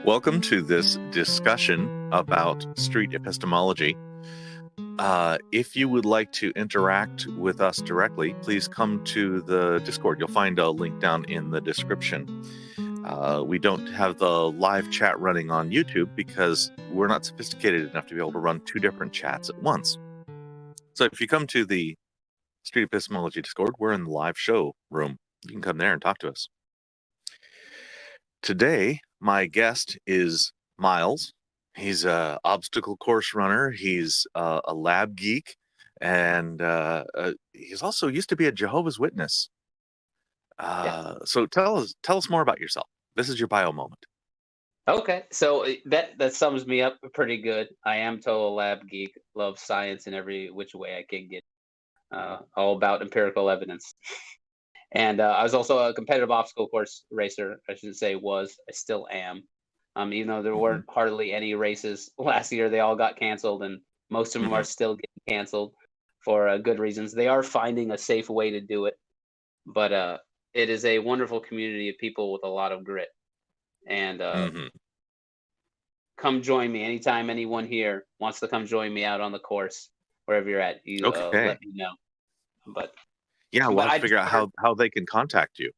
Welcome to this discussion about street epistemology. If you would like to interact with us directly, please come to the Discord. You'll find a link down in the description. We don't have the live chat running on YouTube because we're not sophisticated enough to be able to run two different chats at once. So if you come to the Street Epistemology Discord, we're in the live show room. You can come there and talk to us. Today, my guest is Miles. He's an obstacle course runner. He's a lab geek, and he's also used to be a Jehovah's Witness. So tell us more about yourself. This is your bio moment. Okay, so that sums me up pretty good. I am total lab geek. Love science in every which way I can get. All about empirical evidence. And I was also a competitive obstacle course racer. I shouldn't say was. I still am. Even though there weren't hardly any races last year, they all got canceled, and most of them are still getting canceled for good reasons. They are finding a safe way to do it, but it is a wonderful community of people with a lot of grit. And come join me anytime anyone here wants to come join me out on the course, wherever you're at. You let me know. But yeah, we'll have to figure out how they can contact you.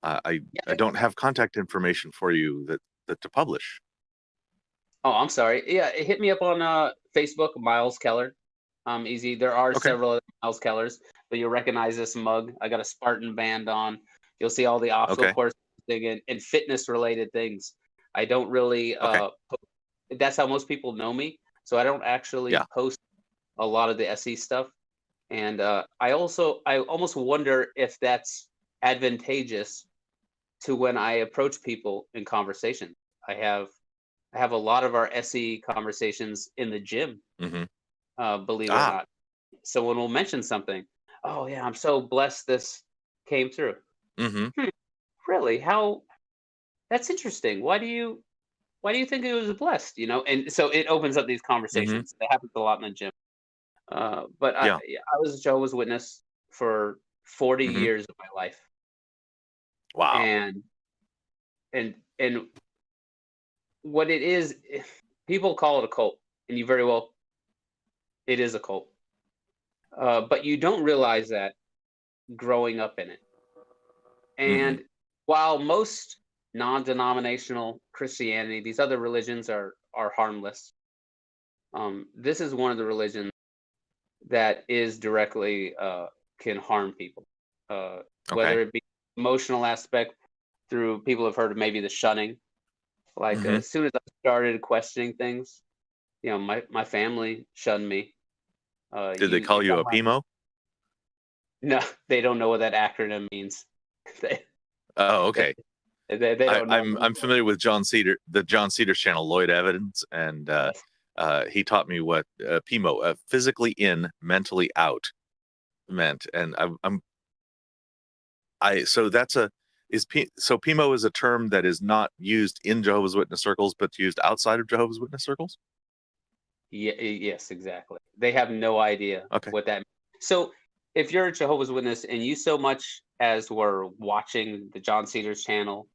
I don't have contact information for you that to publish. Oh, I'm sorry. Yeah, hit me up on Facebook, Miles Keller. Easy. There are several other Miles Kellers, but you'll recognize this mug. I got a Spartan band on. You'll see all the obstacle course thing and fitness related things. I don't really. That's how most people know me. So I don't actually post a lot of the SE stuff. And I almost wonder if that's advantageous to when I approach people in conversation. I have a lot of our SE conversations in the gym, believe it or not. So when we'll mention something, oh yeah, I'm so blessed this came through. Really? How? That's interesting. Why do you think it was blessed? And so it opens up these conversations. That happens a lot in the gym. But I was a Jehovah's Witness for 40 years of my life. Wow. And what it is, people call it a cult, and it is a cult. But you don't realize that growing up in it. And while most non-denominational Christianity, these other religions are harmless, this is one of the religions that is directly can harm people, whether it be emotional aspect through people have heard of maybe the shunning. Like as soon as I started questioning things, my family shunned me. Did they call you a PIMO? No, they don't know what that acronym means. They don't know. I'm familiar with the John Cedars channel, Lloyd Evidence, and he taught me what PIMO, physically in, mentally out, meant. And so PIMO is a term that is not used in Jehovah's Witness circles, but used outside of Jehovah's Witness circles? Yes, exactly. They have no idea what that means. So if you're a Jehovah's Witness and you so much as were watching the John Cedars channel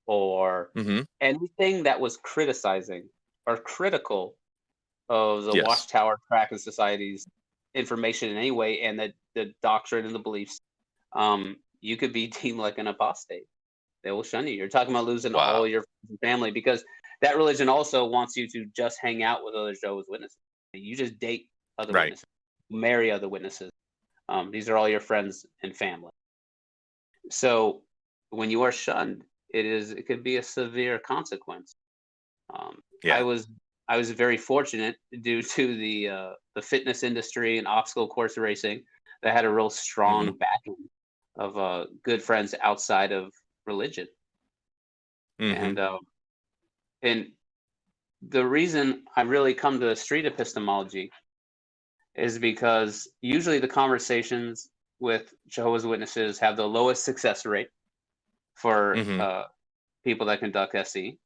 or anything that was criticizing or critical of the Watchtower Kraken Society's information in any way and the doctrine and the beliefs, you could be deemed like an apostate. They will shun you. You're talking about losing all your family because that religion also wants you to just hang out with other Jehovah's Witnesses. You just date other witnesses, marry other witnesses. These are all your friends and family. So when you are shunned, it could be a severe consequence. I was very fortunate due to the fitness industry and obstacle course racing that had a real strong backing of good friends outside of religion. And the reason I really come to street epistemology is because usually the conversations with Jehovah's Witnesses have the lowest success rate for people that conduct SE.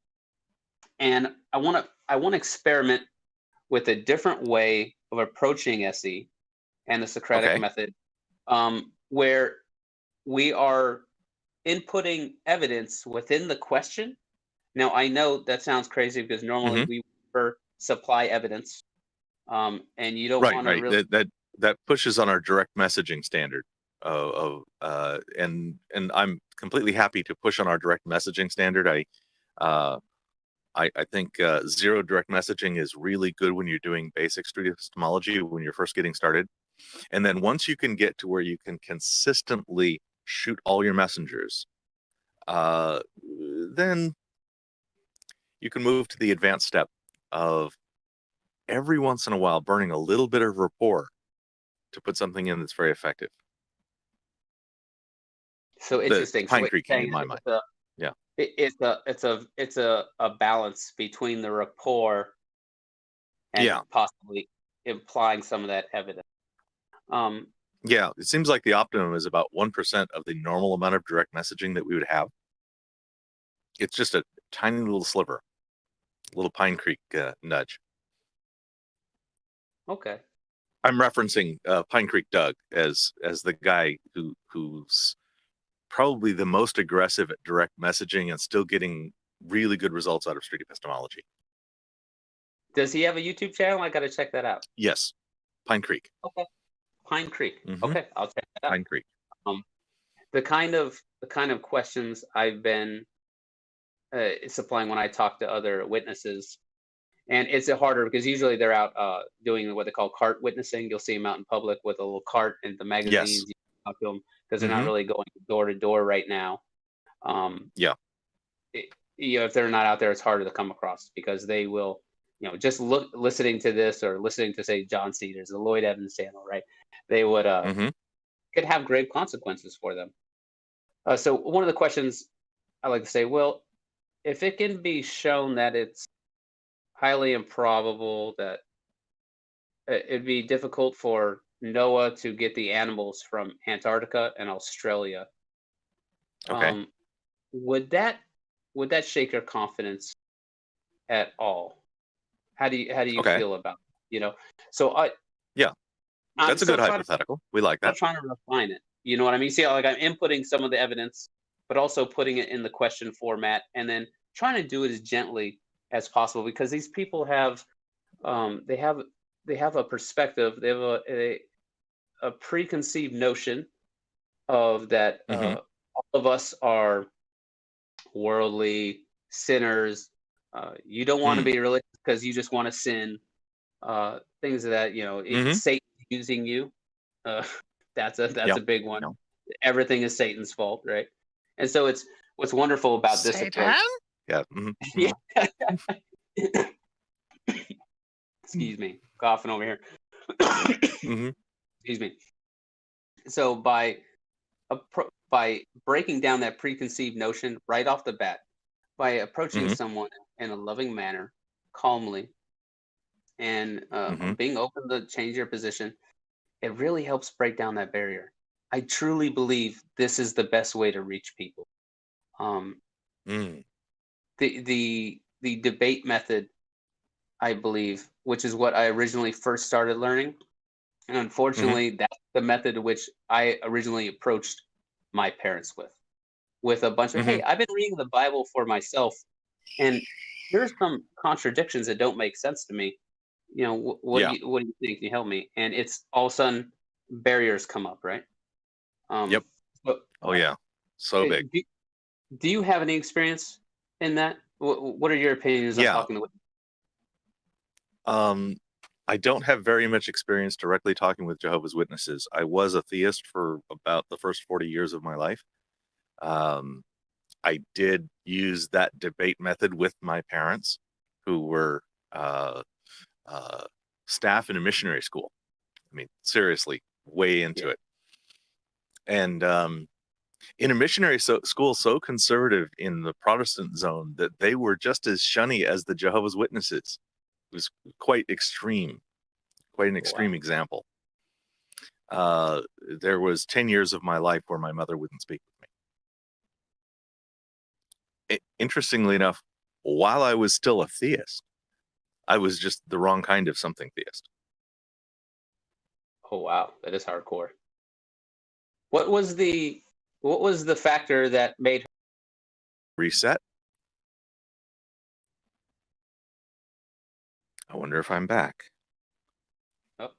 And I want to experiment with a different way of approaching SE and the Socratic method, where we are inputting evidence within the question Now, I know that sounds crazy because normally Hmm. we supply evidence, and you don't Right, want to right. really. That pushes on our direct messaging standard. And I'm completely happy to push on our direct messaging standard. Uh, I think zero direct messaging is really good when you're doing basic street epistemology when you're first getting started. And then once you can get to where you can consistently shoot all your messengers, then you can move to the advanced step of every once in a while burning a little bit of rapport to put something in that's very effective. So The interesting. So pine what you're creeking saying in is my mind. Yeah. it's a balance between the rapport and Yeah. possibly implying some of that evidence. Yeah. It seems like the optimum is about 1% of the normal amount of direct messaging that we would have. It's just a tiny little sliver, little Pine Creek nudge. Okay. I'm referencing Pine Creek Doug as the guy who's probably the most aggressive at direct messaging and still getting really good results out of street epistemology. Does he have a YouTube channel? I got to check that out. Yes, Pine Creek. Okay. Pine Creek. Mm-hmm. Okay, I'll check that out. Pine Creek. The kind of questions I've been supplying when I talk to other witnesses, and it's harder because usually they're out doing what they call cart witnessing. You'll see them out in public with a little cart in the magazines. Yes. You talk to them because they're not really going door to door right now. Yeah. If they're not out there, it's harder to come across because they will, just listening to this or listening to say John Cedars, the Lloyd Evans channel, right? They would could have grave consequences for them. So one of the questions I like to say, well, if it can be shown that it's highly improbable that it'd be difficult for Noah to get the animals from Antarctica and Australia. Okay. Would that shake your confidence at all? How do you feel about it? So yeah, that's a good hypothetical. We like that. I'm trying to refine it. You know what I mean? See, like I'm inputting some of the evidence, but also putting it in the question format, and then trying to do it as gently as possible because these people have they have a perspective, they have a preconceived notion of that all of us are worldly sinners. You don't want to be religious because you just want to sin. Things of that, it's Satan using you. That's a big one. Everything is Satan's fault, right? And so it's what's wonderful about this approach. Yeah. Yeah. Excuse me, coughing over here. Excuse me. So by breaking down that preconceived notion right off the bat, by approaching someone in a loving manner, calmly, and being open to change your position, it really helps break down that barrier. I truly believe this is the best way to reach people. The debate method, I believe, which is what I originally first started learning, and unfortunately, that's the method which I originally approached my parents with a bunch of, hey, I've been reading the Bible for myself, and there's some contradictions that don't make sense to me. What do you think? Can you help me? And it's all of a sudden barriers come up, right? Yep. Oh yeah, so big. Do you have any experience in that? What are your opinions on talking to? I don't have very much experience directly talking with Jehovah's Witnesses. I was a theist for about the first 40 years of my life. I did use that debate method with my parents, who were staff in a missionary school. I mean, seriously, way into it. And in a missionary school so conservative in the Protestant zone that they were just as shunny as the Jehovah's Witnesses. It was quite extreme, quite an extreme example. There was 10 years of my life where my mother wouldn't speak with me. Interestingly enough, while I was still a theist, I was just the wrong kind of something theist. Oh wow, that is hardcore. What was the factor that made her reset? I wonder if I'm back. Oh.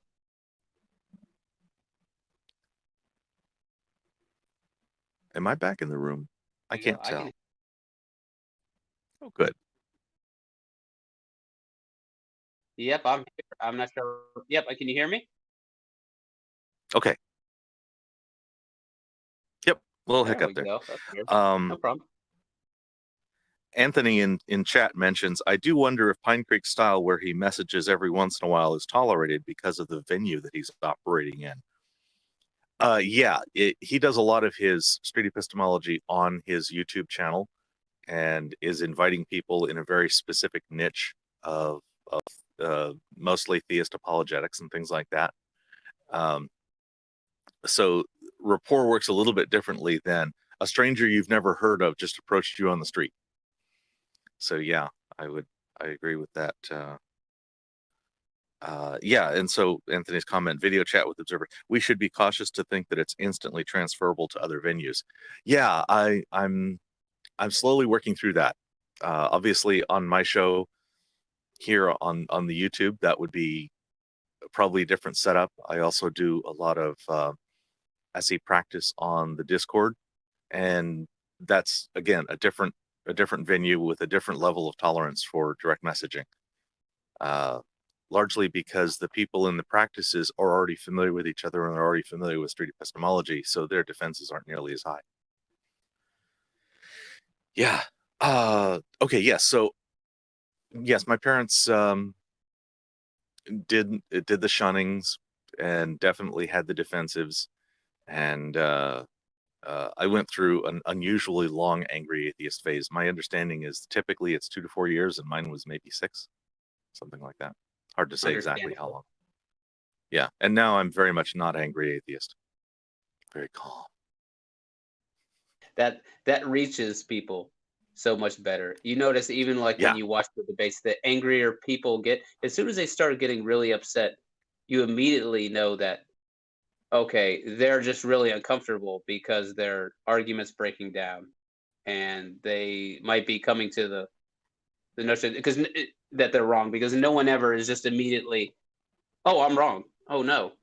Am I back in the room? I can't tell. Oh, good. Yep, I'm here. I'm not sure. Yep, can you hear me? Okay. Yep, a little hiccup there. Go. That's weird. No problem. Anthony in chat mentions, I do wonder if Pine Creek style, where he messages every once in a while, is tolerated because of the venue that he's operating in. Yeah, he does a lot of his street epistemology on his YouTube channel and is inviting people in a very specific niche of mostly theist apologetics and things like that. So rapport works a little bit differently than a stranger you've never heard of just approached you on the street. So yeah, I agree with that. Yeah, and so Anthony's comment, video chat with observer. We should be cautious to think that it's instantly transferable to other venues. Yeah, I'm slowly working through that. Obviously, on my show here on the YouTube, that would be probably a different setup. I also do a lot of SE practice on the Discord, and that's again a different venue with a different level of tolerance for direct messaging. Largely because the people in the practices are already familiar with each other and are already familiar with street epistemology, so their defenses aren't nearly as high. Yeah. Okay. Yes. So, yes, my parents did the shunnings and definitely had the defensives, and I went through an unusually long angry atheist phase. My understanding is typically it's 2 to 4 years, and mine was maybe 6, something like that. Hard to say exactly how long. Yeah, and now I'm very much not angry atheist. Very calm. That reaches people so much better. You notice even like when you watch the debates, the angrier people get, as soon as they start getting really upset, you immediately know that, okay, they're just really uncomfortable because their argument's breaking down, and they might be coming to the notion because that they're wrong, because no one ever is just immediately, oh, I'm wrong. Oh no.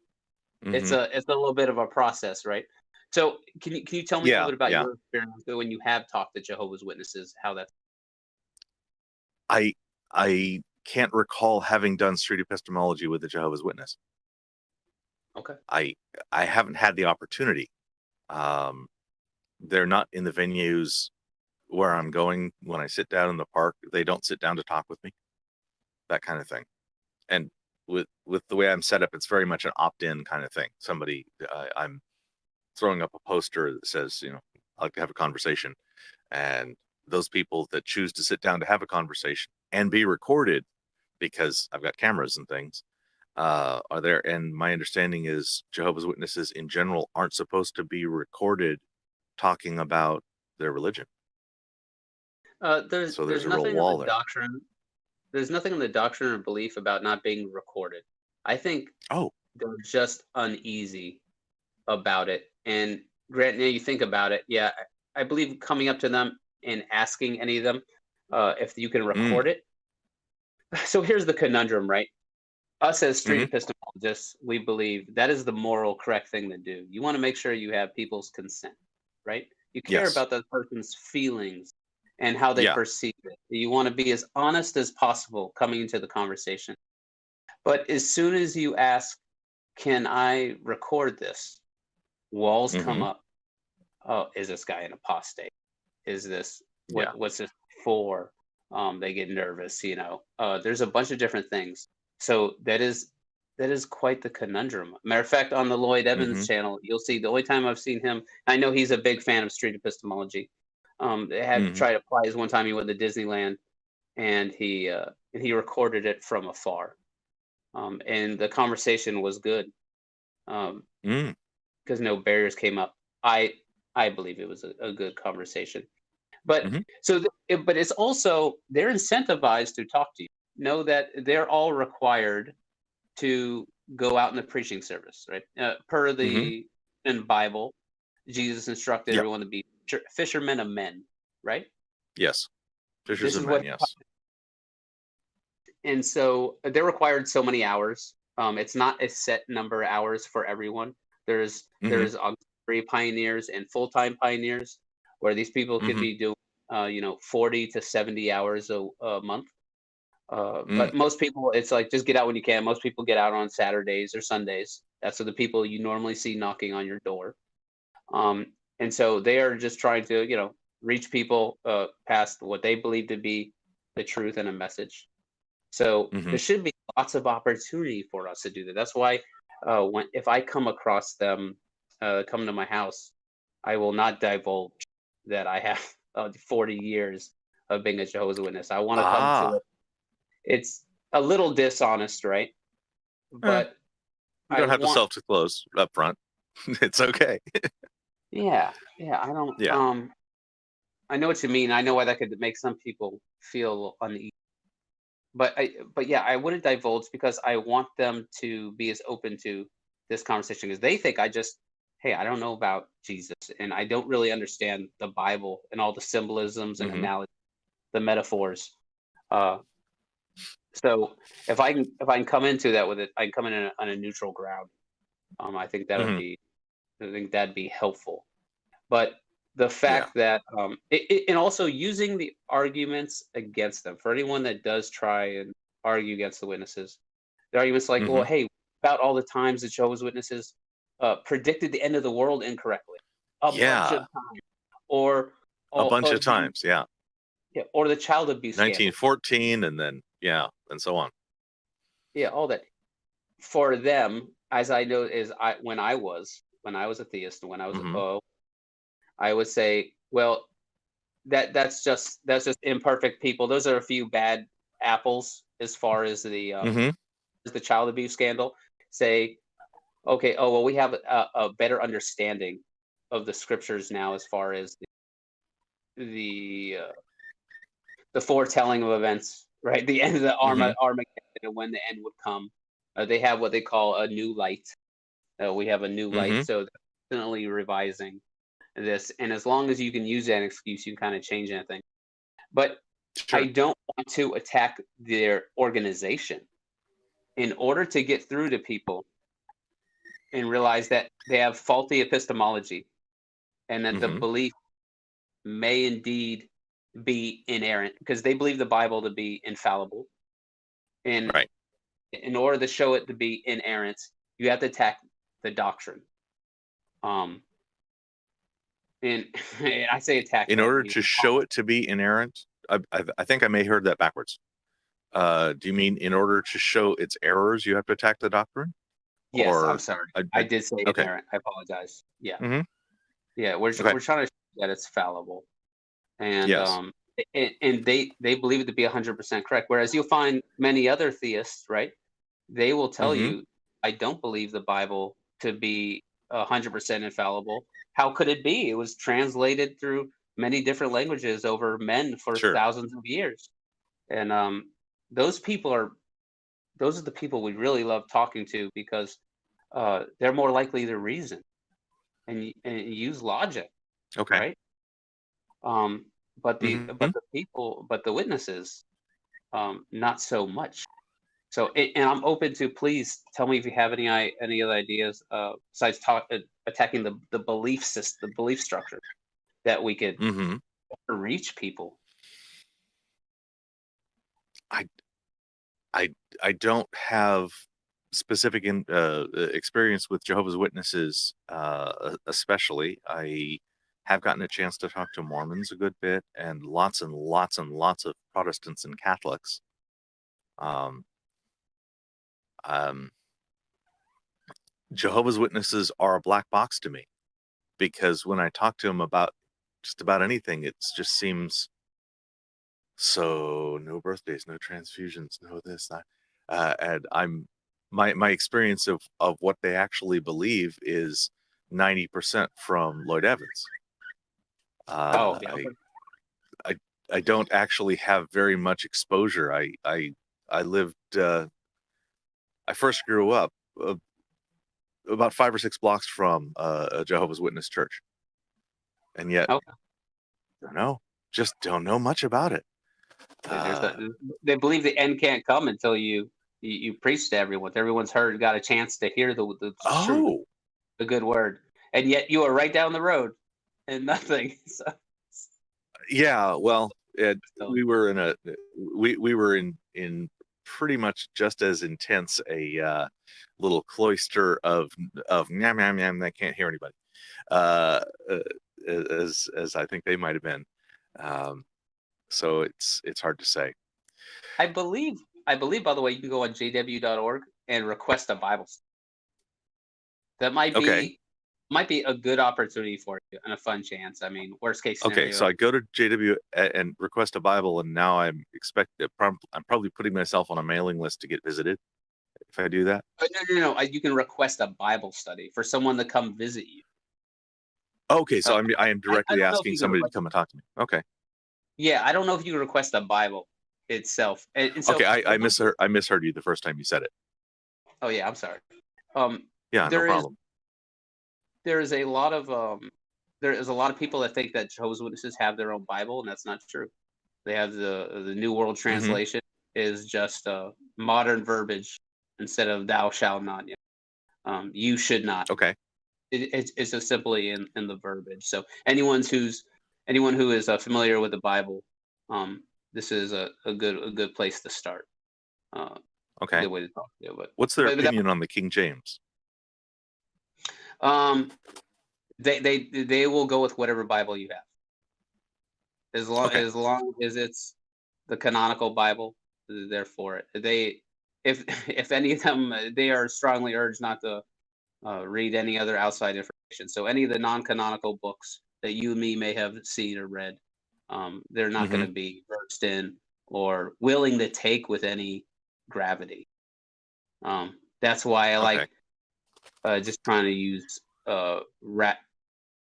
Mm-hmm. It's a little bit of a process, right? So can you tell me a little bit about your experience when you have talked to Jehovah's Witnesses, how that's? I can't recall having done street epistemology with a Jehovah's Witness. Okay. I haven't had the opportunity. They're not in the venues where I'm going. When I sit down in the park, they don't sit down to talk with me. That kind of thing. And with the way I'm set up, it's very much an opt-in kind of thing. Somebody, I'm throwing up a poster that says, I'd like to have a conversation. And those people that choose to sit down to have a conversation and be recorded, because I've got cameras and things, are there. And my understanding is Jehovah's Witnesses in general aren't supposed to be recorded talking about their religion. There's a nothing in the doctrine. There's nothing in the doctrine or belief about not being recorded. I think they're just uneasy about it. And Grant, now you think about it, I believe coming up to them and asking any of them if you can record it. So here's the conundrum, right? Us as street epistemologists, we believe that is the moral correct thing to do. You want to make sure you have people's consent, right? You care about that person's feelings and how they perceive it. You want to be as honest as possible coming into the conversation. But as soon as you ask, can I record this? Walls come up. Oh, is this guy an apostate? Is this what's this for? They get nervous, there's a bunch of different things. So that is quite the conundrum. Matter of fact, on the Lloyd Evans channel, you'll see the only time I've seen him, I know he's a big fan of street epistemology. They had tried to apply his one time he went to Disneyland, and he recorded it from afar. And the conversation was good. Because no barriers came up. I believe it was a good conversation. But but it's also, they're incentivized to talk to you. Know that they're all required to go out in the preaching service, right? Per the in the Bible, Jesus instructed everyone to be fishermen of men, right? Yes. Fishers of men, yes. and so they're required so many hours. It's not a set number of hours for everyone. There's auxiliary pioneers and full-time pioneers, where these people could be doing 40 to 70 hours a month. But most people, it's like, just get out when you can. Most people get out on Saturdays or Sundays. That's the people you normally see knocking on your door. And so they are just trying to, reach people past what they believe to be the truth and a message. So there should be lots of opportunity for us to do that. That's why if I come across them, come to my house, I will not divulge that I have 40 years of being a Jehovah's Witness. I want to come to it. It's a little dishonest, right? But you don't have to self-disclose up front. It's okay. Yeah. I don't. Yeah. I know what you mean. I know why that could make some people feel uneasy. But yeah, I wouldn't divulge because I want them to be as open to this conversation, because they think I don't know about Jesus, and I don't really understand the Bible and all the symbolisms and analogies, the metaphors. So if I can come into that with it, I can come in on a neutral ground. I think that would be, that'd be helpful. But the fact that and also using the arguments against them, for anyone that does try and argue against the witnesses, the arguments like, well, hey, about all the times the Jehovah's Witnesses predicted the end of the world incorrectly, a bunch of times, or a bunch of times, or the child abuse 1914 scandal. And then and so on. All that. For them, as I know, when I was a theist, when I was I would say, well, that's just imperfect people. Those are a few bad apples as far as the child abuse scandal. Say, okay, we have a better understanding of the scriptures now as far as the foretelling of events, right? The end of the Armageddon, and when the end would come. They have what they call a new light. We have a new light, so they're definitely revising this. And as long as you can use that excuse, you can kind of change anything. But I don't want to attack their organization. In order to get through to people and realize that they have faulty epistemology, and that the belief may indeed be inerrant, because they believe the Bible to be infallible. And in order to show it to be inerrant, you have to attack the doctrine. And I say attack. In order to show it to be inerrant, I think I may have heard that backwards. Do you mean in order to show its errors, you have to attack the doctrine? Yes, I'm sorry. I did say inerrant. I apologize. Yeah. Yeah, we're trying to show that it's fallible. And and they believe it to be 100% correct. Whereas you'll find many other theists, right? They will tell you, I don't believe the Bible to be 100% infallible. How could it be? It was translated through many different languages over men for thousands of years. And those are the people we really love talking to, because they're more likely to reason and use logic. Okay. Right? But the witnesses, not so much. So, and I'm open to, please tell me if you have any other ideas besides attacking the belief system, the belief structure, that we could reach people. I don't have specific experience with Jehovah's Witnesses, especially. I have gotten a chance to talk to Mormons a good bit, and lots and lots of Protestants and Catholics. Jehovah's Witnesses are a black box to me, because when I talk to them about just about anything, it just seems so no birthdays, no transfusions, no this, that. And my experience of what they actually believe is 90% from Lloyd Evans. I don't actually have very much exposure. I lived. I first grew up about 5 or 6 blocks from a Jehovah's Witness church, and yet, just don't know much about it. They believe the end can't come until you preach to everyone. Everyone's got a chance to hear the truth, the good word, and yet you are right down the road and nothing. So. Yeah, well, we were in pretty much just as intense a little cloister of yam yam yam that can't hear anybody as I think they might have been. So it's hard to say. I believe, by the way, you can go on jw.org and request a Bible study. That might be a good opportunity for you and a fun chance. I mean, worst case scenario. Okay, so I go to JW and request a Bible, and now I'm probably putting myself on a mailing list to get visited if I do that. No. You can request a Bible study for someone to come visit you. Okay, so I am directly asking somebody to come and talk to me. Okay. Yeah, I don't know if you can request a Bible itself. And so, okay, I misheard you the first time you said it. Oh yeah, I'm sorry. Yeah, no problem. There is a lot of people that think that Jehovah's Witnesses have their own Bible, and that's not true. They have the New World Translation is just modern verbiage instead of "thou shalt not." You should not. Okay. It's just simply in the verbiage. So anyone who is familiar with the Bible, this is a good place to start. Okay. Good way to talk to you. But what's their opinion on the King James? They will go with whatever Bible you have. As long as it's the canonical Bible, they're for it. If any of them, they are strongly urged not to read any other outside information. So any of the non-canonical books that you and me may have seen or read, they're not going to be versed in or willing to take with any gravity. That's why I like just trying to use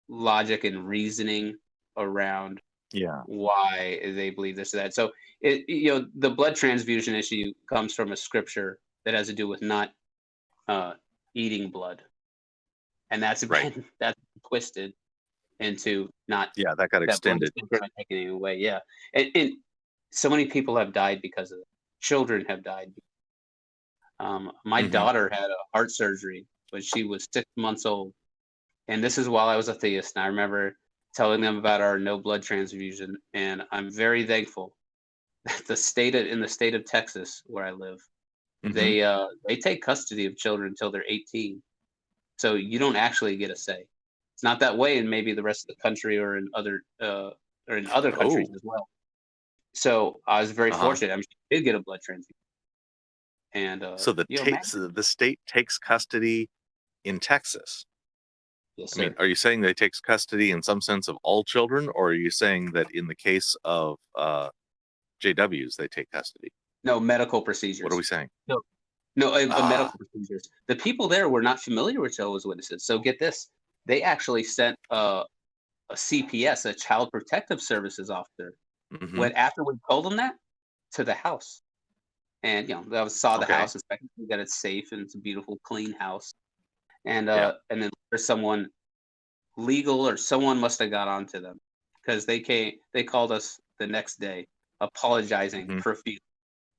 logic and reasoning around why they believe this or that. So the blood transfusion issue comes from a scripture that has to do with not eating blood, and that's twisted into not. Yeah, that got extended. Not taking it away. Yeah, and so many people have died because of it. Children have died. My daughter had a heart surgery when she was 6 months old, and this is while I was a theist. And I remember telling them about our no blood transfusion, and I'm very thankful that in the state of Texas where I live, they take custody of children until they're 18, so you don't actually get a say. It's not that way in maybe the rest of the country or in other countries as well. So I was very fortunate. I mean, she did get a blood transfusion. And so the state takes custody in Texas. Yes, sir. I mean, are you saying they takes custody in some sense of all children, or are you saying that in the case of JWs they take custody? No, medical procedures. What are we saying? No, medical procedures. The people there were not familiar with Jehovah's Witnesses. So get this: they actually sent a CPS, a Child Protective Services officer, after we told them that, to the house. And they saw the house, inspected that it's safe and it's a beautiful, clean house. And then there's someone legal or someone must have got onto them, because they called us the next day apologizing profusely,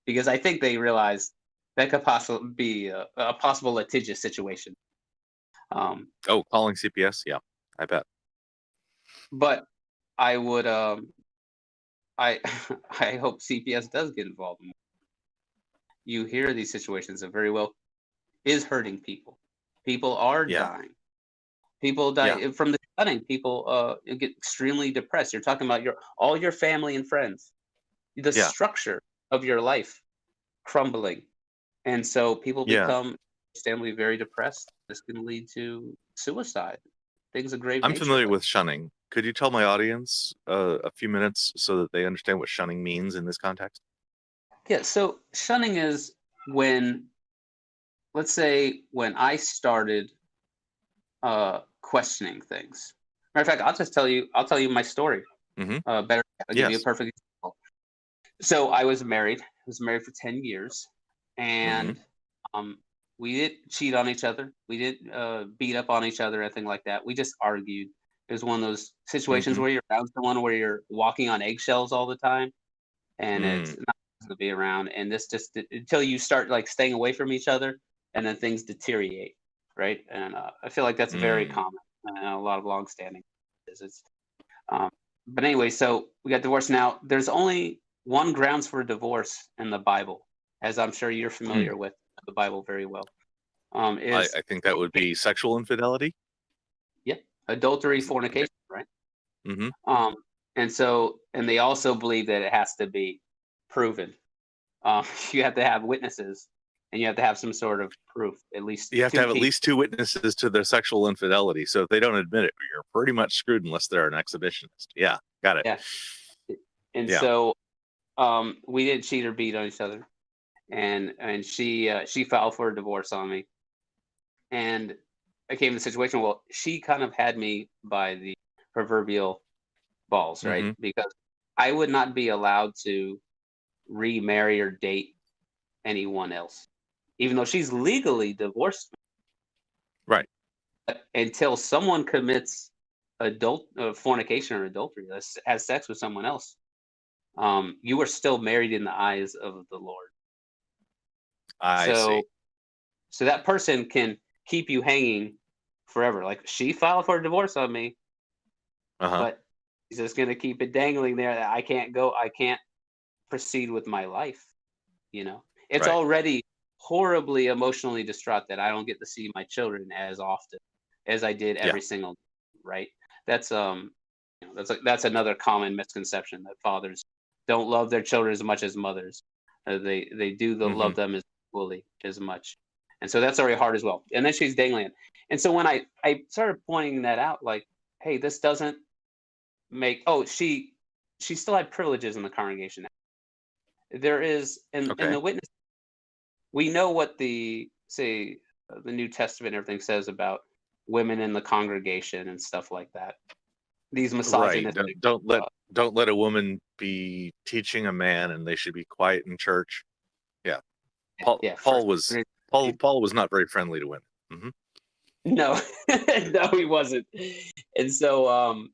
because I think they realized that could possibly be a possible litigious situation. Calling CPS, yeah, I bet. But I would I hope CPS does get involved in. You hear these situations that very well is hurting people. People are dying. People die from the shunning. People get extremely depressed. You're talking about all your family and friends, the structure of your life crumbling, and so people become understandably very depressed. This can lead to suicide. Things of grave nature. I'm familiar with shunning. Could you tell my audience a few minutes so that they understand what shunning means in this context? Yeah, so shunning is when, let's say, when I started questioning things. Matter of fact, I'll tell you my story. Better, I'll give you a perfect example. So I was married. I was married for 10 years, and we didn't cheat on each other. We didn't beat up on each other, anything like that. We just argued. It was one of those situations where you're around someone where you're walking on eggshells all the time. and it's not supposed to be around. And this just until you start like staying away from each other, and then things deteriorate, right? And I feel like that's very common. A lot of longstanding. It's but anyway, so we got divorced. Now, there's only one grounds for divorce in the Bible, as I'm sure you're familiar with the Bible very well. I think that would be sexual infidelity. Yeah, adultery, fornication, right? Mm-hmm. And they also believe that it has to be proven. You have to have witnesses, and you have to have some sort of proof. At least you have to have at least 2 witnesses to their sexual infidelity. So if they don't admit it, you're pretty much screwed unless they're an exhibitionist. Yeah, got it. Yeah. And so we didn't cheat or beat on each other, and she filed for a divorce on me, and I came to the situation. Well, she kind of had me by the proverbial balls, right? Because I would not be allowed to remarry or date anyone else, even though she's legally divorced me. Right. Until someone commits fornication or adultery, has sex with someone else, you are still married in the eyes of the Lord. I see. So that person can keep you hanging forever. Like, she filed for a divorce on me, but he's just going to keep it dangling there that I can't proceed with my life. It's already horribly emotionally distraught that I don't get to see my children as often as I did every single day, right? That's that's another common misconception, that fathers don't love their children as much as mothers. They do love them as much. And so that's already hard as well. And then she's dangling it. And so when I started pointing that out, like, hey, this doesn't make, she still had privileges in the congregation. There is, in the witness, we know what the New Testament and everything says about women in the congregation and stuff like that. These misogynistic. Right. Don't let a woman be teaching a man, and they should be quiet in church. Yeah. Paul was not very friendly to women. No, no, he wasn't. And so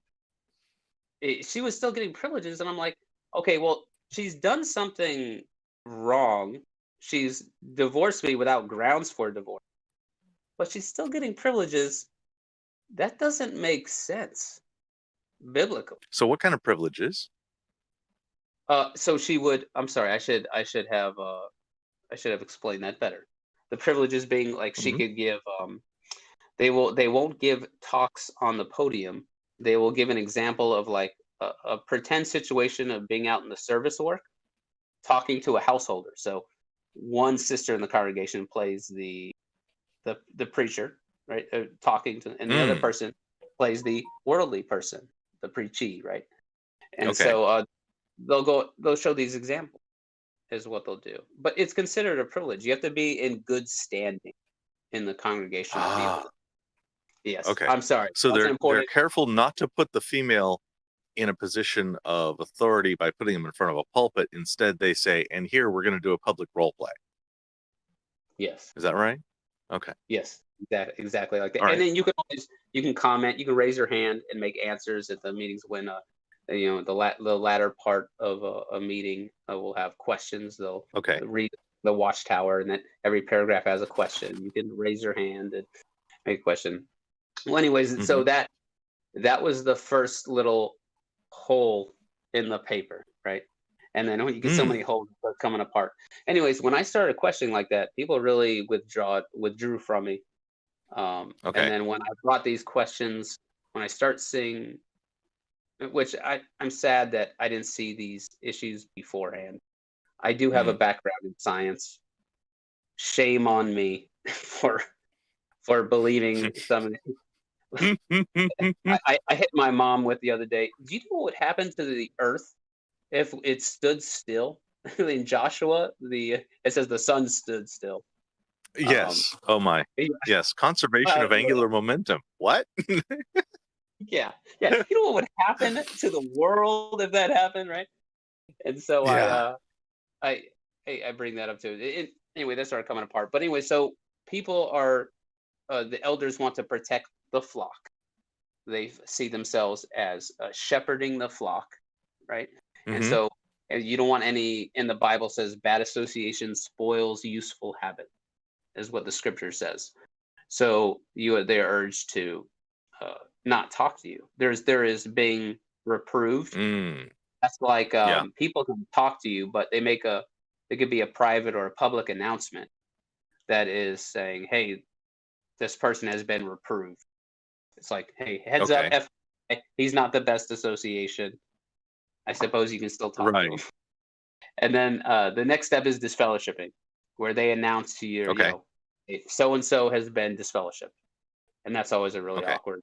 she was still getting privileges, and I'm like, okay, well, she's done something wrong. She's divorced me without grounds for divorce, but she's still getting privileges. That doesn't make sense biblically. So what kind of privileges? So she would. I'm sorry. I should have explained that better. The privileges being like she could give. They won't give talks on the podium. They will give an example of like a pretend situation of being out in the service work, talking to a householder. So one sister in the congregation plays the preacher, right? Talking to, and the other person plays the worldly person, the preachee, right? And so they'll show these examples is what they'll do. But it's considered a privilege. You have to be in good standing in the congregation. Yes. Okay. I'm sorry. So they're careful not to put the female in a position of authority by putting them in front of a pulpit. Instead, they say, and here we're going to do a public role play. Yes. Is that right? Okay. Yes, exactly like that. Right. And then you can comment, you can raise your hand and make answers at the meetings when the latter part of a meeting will have questions. They'll read the Watchtower, and then every paragraph has a question. You can raise your hand and make a question. Well, anyways, so that was the first little hole in the paper, right? And then when you get so many holes coming apart. Anyways, when I started questioning like that, people really withdrew from me. And then when I brought these questions, when I start seeing, which I'm sad that I didn't see these issues beforehand. I do have a background in science. Shame on me for believing some of it. I hit my mom with the other day. Do you know what would happen to the earth if it stood still? In Joshua, it says the sun stood still. Yes. Oh my. Yes. Conservation of angular momentum. What? Yeah. You know what would happen to the world if that happened, right? And so I bring that up too. Anyway, that started coming apart. But anyway, so people are the elders want to protect the flock. They see themselves as shepherding the flock, right? And so And you don't want any, in the Bible says, bad association spoils useful habit, is what the scripture says. So they're urged to not talk to you. There is being reproved. That's like people can talk to you, but it could be a private or a public announcement that is saying, hey, this person has been reproved. It's like, hey, heads up, he's not the best association. I suppose you can still talk to him. And then the next step is disfellowshipping, where they announce to you, so and so has been disfellowshipped, and that's always a really awkward.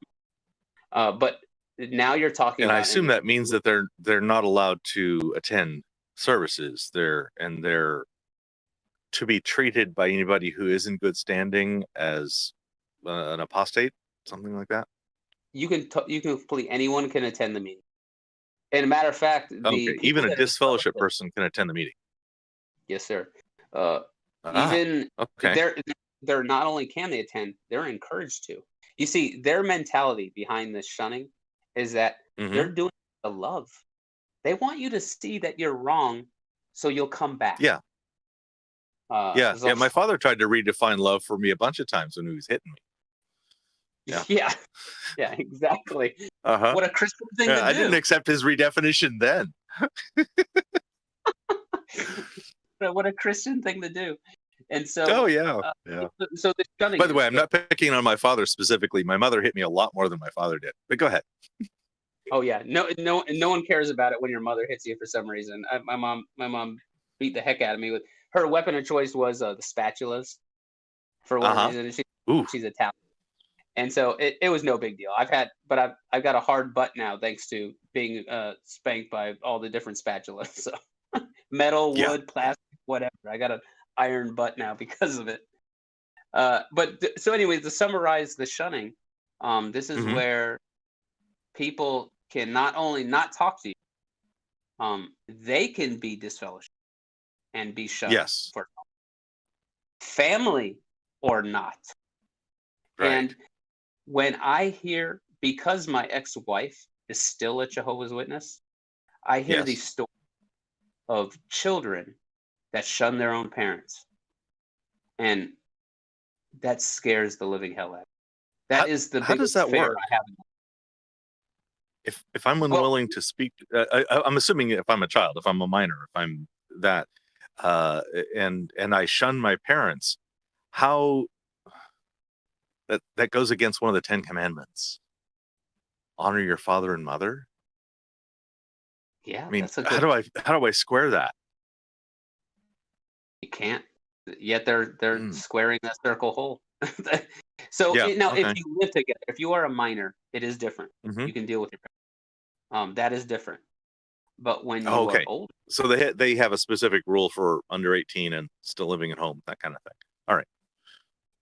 But now you're talking. And about I assume that means that they're not allowed to attend services. They're to be treated by anybody who is in good standing as an apostate, something like that. You can anyone can attend the meeting. And a matter of fact, even a disfellowship person can attend the meeting. Yes, sir. They're not only can they attend, they're encouraged to. You see, their mentality behind this shunning is that they're doing it to love. They want you to see that you're wrong, so you'll come back. Yeah. My father tried to redefine love for me a bunch of times when he was hitting me. Yeah, exactly. What a Christian thing to do. I didn't accept his redefinition then. What a Christian thing to do. And so, So the shunning. By the way, I'm not picking on my father specifically. My mother hit me a lot more than my father did. But go ahead. Oh yeah, no one cares about it when your mother hits you for some reason. My mom beat the heck out of me with her weapon of choice was the spatulas. For one reason, she's Italian. And so it was no big deal. I've got a hard butt now thanks to being spanked by all the different spatulas. So metal, wood, plastic, whatever. I got an iron butt now because of it. So anyways, to summarize the shunning, this is where people can not only not talk to you, they can be disfellowshipped and be shunned for family or not. Right. And when I hear, because my ex-wife is still a Jehovah's Witness, I hear these stories of children that shun their own parents. And that scares the living hell out of me. That is the biggest fear I have. If I'm unwilling to speak, I'm assuming if I'm a child, if I'm a minor, if I'm that, and I shun my parents, how... That goes against one of the 10 commandments. Honor your father and mother. Yeah, I mean, how do I square that? You can't. Yet they're squaring that circle hole. So if you live together, if you are a minor, it is different. You can deal with your parents. That is different. But when you are older, so they have a specific rule for under 18 and still living at home, that kind of thing. All right.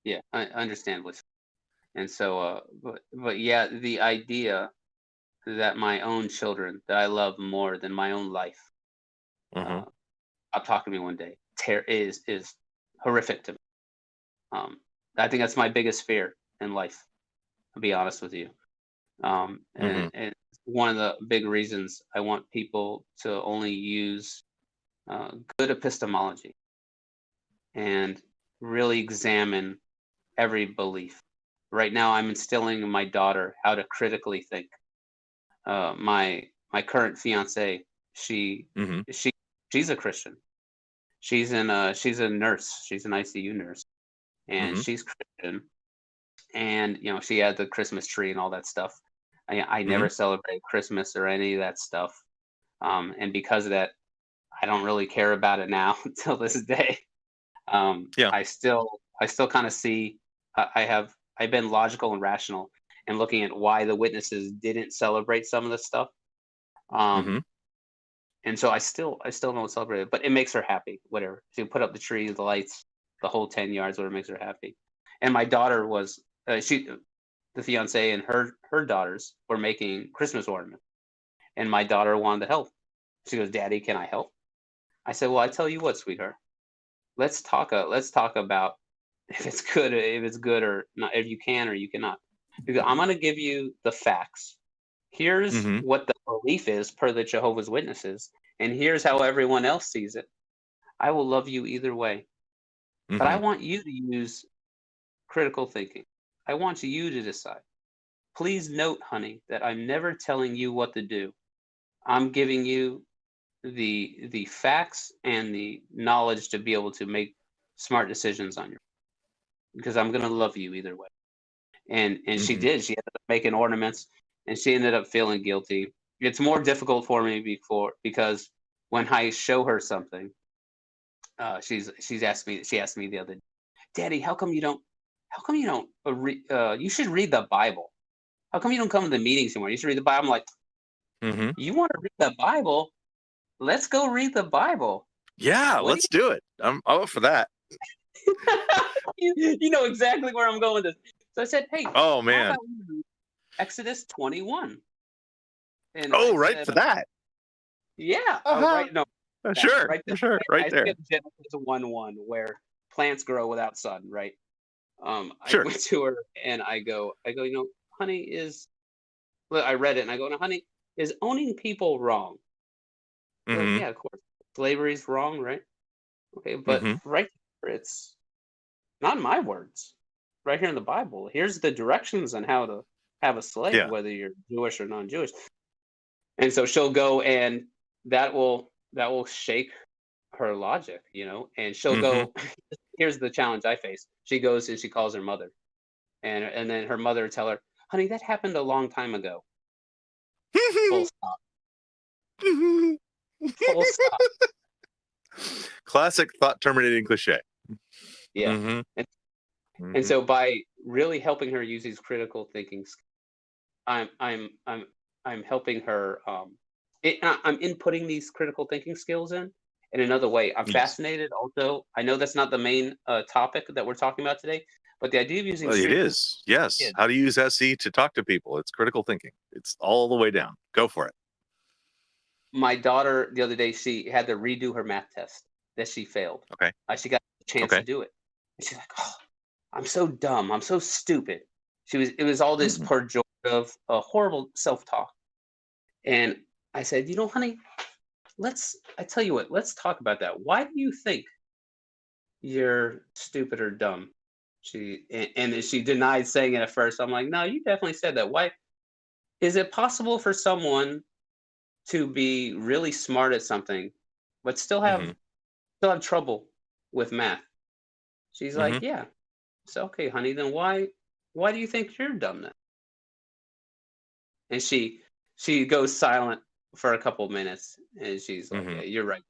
Yeah, I understand what. And so, but yeah, the idea that my own children that I love more than my own life, I'll talk to me one day, is horrific to me. I think that's my biggest fear in life. I'll be honest with you. And one of the big reasons I want people to only use good epistemology and really examine every belief. Right now, I'm instilling in my daughter how to critically think. My current fiance, she's a Christian. She's a nurse. She's an ICU nurse, and she's Christian. And she had the Christmas tree and all that stuff. I never celebrate Christmas or any of that stuff, and because of that, I don't really care about it now until this day. I still kind of see. I've been logical and rational and looking at why the witnesses didn't celebrate some of this stuff. And so I still don't celebrate it, but it makes her happy, whatever. She put up the tree, the lights, the whole 10 yards, whatever makes her happy. And my daughter was, the fiance and her daughters were making Christmas ornaments. And my daughter wanted to help. She goes, "Daddy, can I help?" I said, "Well, I tell you what, sweetheart, let's talk about if it's good or not, if you can or you cannot. Because I'm going to give you the facts. Here's Mm-hmm. what the belief is per the Jehovah's Witnesses, and here's how everyone else sees it. I will love you either way, but I Mm-hmm. want you to use critical thinking. I want you to decide. Please note, honey, that I'm never telling you what to do. I'm giving you the facts and the knowledge to be able to make smart decisions on your, because I'm gonna love you either way. And she Mm-hmm. did. She ended up making ornaments, and she ended up feeling guilty. It's more difficult for me because when I show her something, she's asked me. She asked me the other day, Daddy, how come you don't? How come you don't? You should read the Bible. How come you don't come to the meetings anymore? You should read the Bible. I'm like, Mm-hmm. you want to read the Bible? Let's go read the Bible. Yeah, What let's do it. I'm up for that. you know exactly where I'm going with this. So I said, hey, Oh how man. about we read Exodus 21? And I Oh, right said, for that. yeah, Uh-huh. right. No, Sure. right there. Sure. Right I there. skipped Genesis 1:1 where plants grow without sun. Right. I Sure. went to her and I go, honey, well, I read it and I go, no, honey, is owning people wrong? She goes, Mm-hmm. yeah, of course. Slavery's wrong, right? Okay, but Mm-hmm. right here, it's not my words. Right here in the Bible, here's the directions on how to have a slave, Yeah. whether you're Jewish or non-Jewish. And so she'll go, and that will shake her logic, and she'll Mm-hmm. go. Here's the challenge I face. She goes and she calls her mother, and then her mother tell her, honey, that happened a long time ago. Full stop. Full stop. Classic thought terminating cliche. Yeah. Mm-hmm. And, and Mm-hmm. so by really helping her use these critical thinking, I'm helping her. I'm inputting these critical thinking skills in another way. I'm Yes. fascinated. Also, I know that's not the main topic that we're talking about today, but the idea of using Well, it street is. Yes. kids. How to use SE to talk to people. It's critical thinking. It's all the way down. Go for it. My daughter the other day, she had to redo her math test that she failed. Okay. She got a chance to Okay. do it, and she's like, "Oh, I'm so dumb. I'm so stupid." It was all this Mm-hmm. pejorative, horrible self talk, and I said, honey, I tell you what, let's talk about that. Why do you think you're stupid or dumb? And then she denied saying it at first. I'm like, no, you definitely said that. Why is it possible for someone to be really smart at something, but Mm-hmm. still have trouble with math? She's Mm-hmm. like, yeah. So okay, honey, then why do you think you're dumb then? And she goes silent for a couple minutes, and she's like, Mm-hmm. yeah, you're right.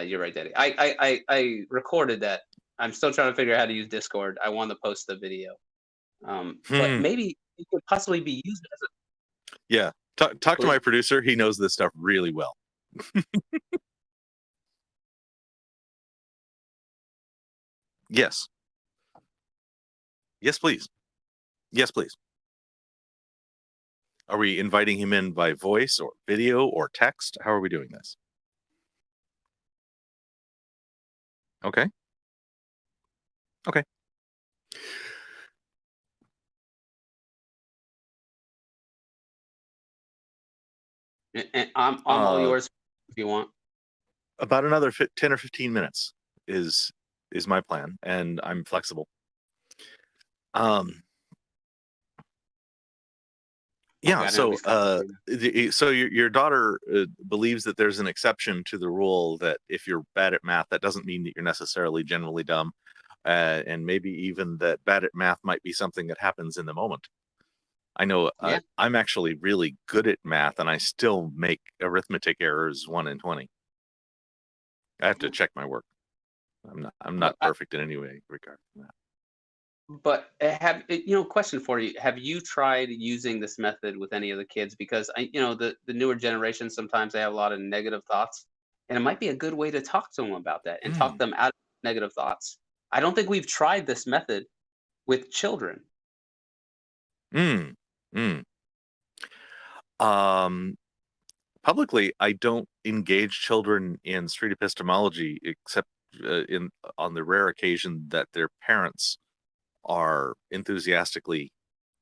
You're right, Daddy. I recorded that. I'm still trying to figure out how to use Discord. I want to post the video, but Hmm. maybe it could possibly be used as Yeah. Talk to a. my producer. He knows this stuff really well. Yes. Yes, please. Yes, please. Are we inviting him in by voice or video or text? How are we doing this? Okay. Okay. And I'm all Uh, yours if you want. about another 10 or 15 minutes is my plan, and I'm flexible. Yeah. Okay, I know So, these comments. so your daughter believes that there's an exception to the rule that if you're bad at math, that doesn't mean that you're necessarily generally dumb, and maybe even that bad at math might be something that happens in the moment. I know Yeah. I'm actually really good at math, and I still make arithmetic errors 1 in 20. I have to check my work. I'm not But perfect in any way regard. question for you. Have you tried using this method with any of the kids? Because the newer generation, sometimes they have a lot of negative thoughts, and it might be a good way to talk to them about that and talk Mm, them out of negative thoughts. I don't think we've tried this method with children. mm, mm. Um, Publicly, I don't engage children in street epistemology except in on the rare occasion that their parents are enthusiastically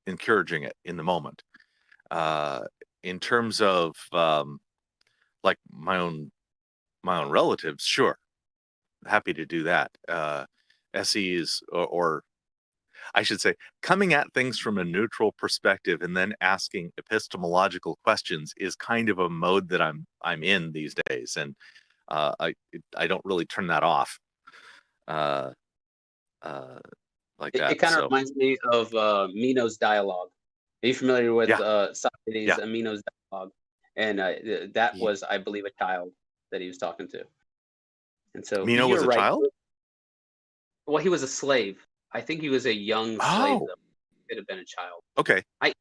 encouraging it in the moment. In terms of like my own relatives, sure, happy to do that. SEs, or I should say, coming at things from a neutral perspective and then asking epistemological questions is kind of a mode that I'm in these days, and I don't really turn that off uh, like It that. kind of So reminds me of Meno's dialogue. Are you familiar with yeah, Socrates yeah. and Meno's dialogue? And that Ye- was, I believe, a child that he was talking to. And so Meno was you're a right. child. Well, he was a slave. I think he was a young slave, Oh, though. Could have been a child. okay. I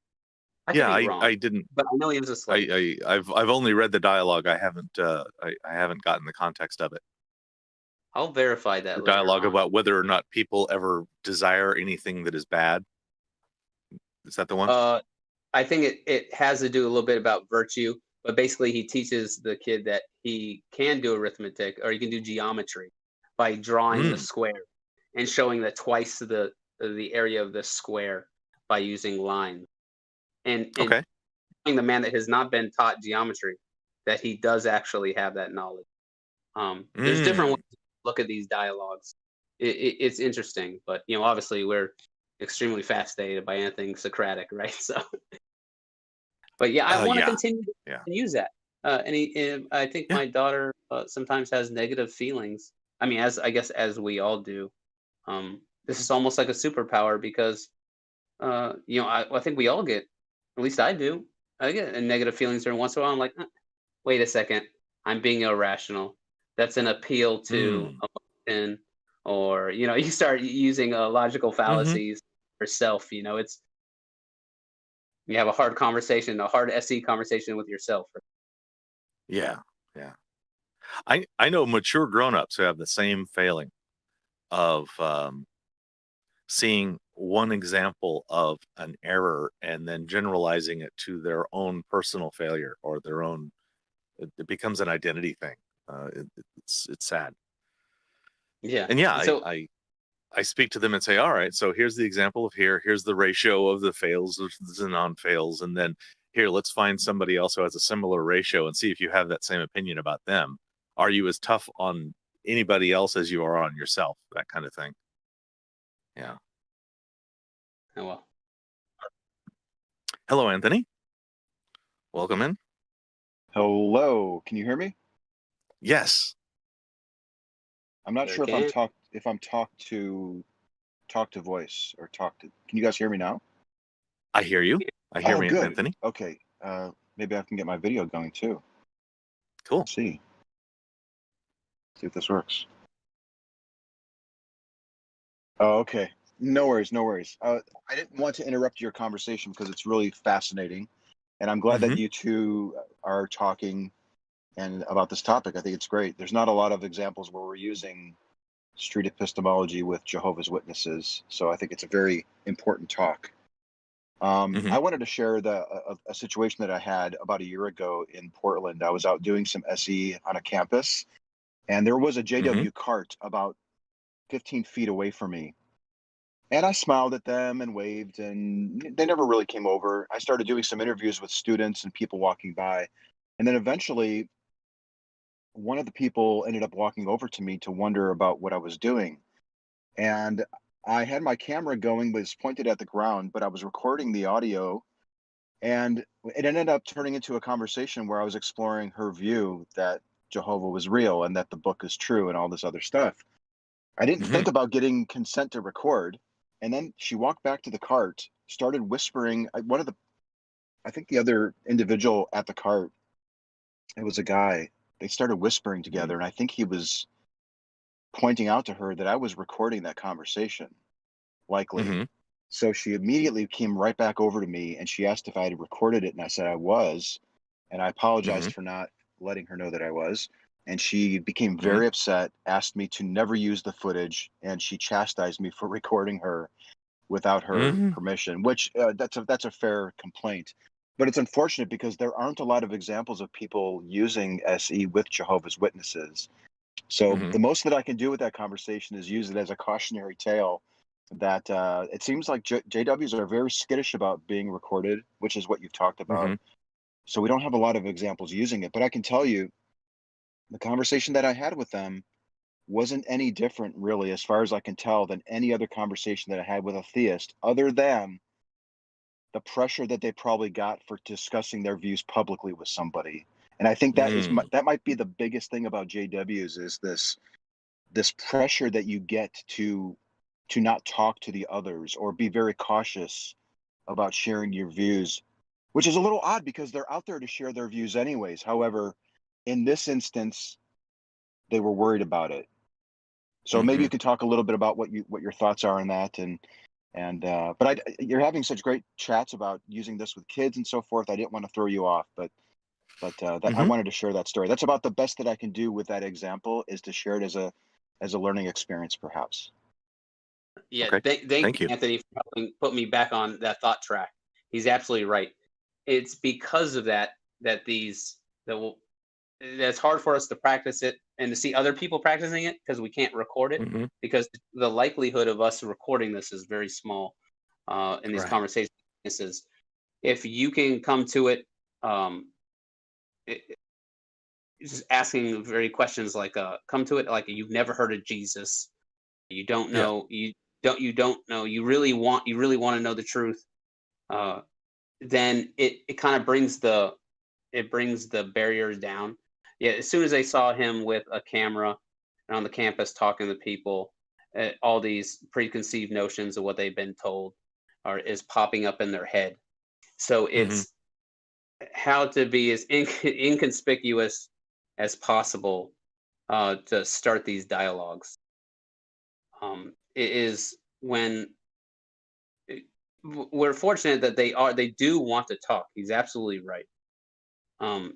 could Yeah, be wrong, I didn't. but I know he was a slave. I've only read the dialogue. I haven't gotten the context of it. I'll verify The that later dialogue on. about whether or not people ever desire anything that is bad. Is that the one? I think it has to do a little bit about virtue, but basically he teaches the kid that he can do arithmetic or he can do geometry by drawing the square and showing that twice the area of the square by using lines. And Okay. showing the man that has not been taught geometry that he does actually have that knowledge. There's different ways to look at these dialogues. It's interesting, but obviously we're extremely fascinated by anything Socratic, right? So, but yeah, I want to Yeah. continue to use that. I think Yeah. my daughter sometimes has negative feelings. I mean, as we all do. This is almost like a superpower because I think we all get, at least I do. I get negative feelings every once in a while. I'm like, wait a second, I'm being irrational. That's an appeal to emotion, or you start using logical fallacies yourself. It's you have a hard conversation, a hard SE conversation with yourself. Yeah. Yeah. I know mature grown-ups who have the same failing of seeing one example of an error and then generalizing it to their own personal failure or their own. It becomes an identity thing. It's sad. Yeah. And yeah, So I speak to them and say, all right, so here's the example of here's the ratio of the fails versus the non-fails, and then here, let's find somebody else who has a similar ratio and see if you have that same opinion about them. Are you as tough on anybody else as you are on yourself? That kind of thing. Yeah. oh well. Hello, Anthony. Welcome in. Hello, can you hear me? Yes. I'm not sure if I'm talk to voice or talk to. Can you guys hear me now? I hear you. I hear me, good. Anthony. Okay. Maybe I can get my video going too. Cool. Let's see if this works. Oh, okay. No worries. I didn't want to interrupt your conversation because it's really fascinating, and I'm glad that you two are talking and about this topic. I think it's great. There's not a lot of examples where we're using street epistemology with Jehovah's Witnesses, so I think it's a very important talk. I wanted to share a situation that I had about a year ago in Portland. I was out doing some SE on a campus, and there was a JW cart about 15 feet away from me. And I smiled at them and waved, and they never really came over. I started doing some interviews with students and people walking by. And then eventually, one of the people ended up walking over to me to wonder about what I was doing. And I had my camera going, was pointed at the ground, but I was recording the audio. And it ended up turning into a conversation where I was exploring her view that Jehovah was real and that the book is true and all this other stuff. I didn't think about getting consent to record. And then she walked back to the cart, started whispering. I think the other individual at the cart, it was a guy. They started whispering together, and I think he was pointing out to her that I was recording that conversation, likely. So she immediately came right back over to me, and she asked if I had recorded it, and I said I was, and I apologized for not letting her know that I was. And she became very upset, asked me to never use the footage, and she chastised me for recording her without her permission, which that's a fair complaint. But it's unfortunate because there aren't a lot of examples of people using SE with Jehovah's Witnesses. So the most that I can do with that conversation is use it as a cautionary tale that it seems like JWs are very skittish about being recorded, which is what you've talked about. Mm-hmm. So we don't have a lot of examples using it, but I can tell you the conversation that I had with them wasn't any different, really, as far as I can tell, than any other conversation that I had with a theist, other than the pressure that they probably got for discussing their views publicly with somebody. And I think that that might be the biggest thing about JWs, is this pressure that you get to not talk to the others or be very cautious about sharing your views, which is a little odd because they're out there to share their views anyways. However, in this instance, they were worried about it. So maybe you could talk a little bit about what your thoughts are on that, but you're having such great chats about using this with kids and so forth. I didn't want to throw you off, but I wanted to share that story. That's about the best that I can do with that example, is to share it as a learning experience, perhaps. Yeah, okay. Thank you, Anthony, for helping put me back on that thought track. He's absolutely right. It's because of that that's hard for us to practice it and to see other people practicing it, because we can't record it, because the likelihood of us recording this is very small in these conversations. If you can come to it, just asking very questions like come to it like you've never heard of Jesus, you don't know, you don't know, you really want to know the truth, then it kind of brings the barriers down. Yeah, as soon as they saw him with a camera and on the campus talking to people, all these preconceived notions of what they've been told is popping up in their head. So it's how to be as inconspicuous as possible to start these dialogues. It is when we're fortunate that they do want to talk. He's absolutely right.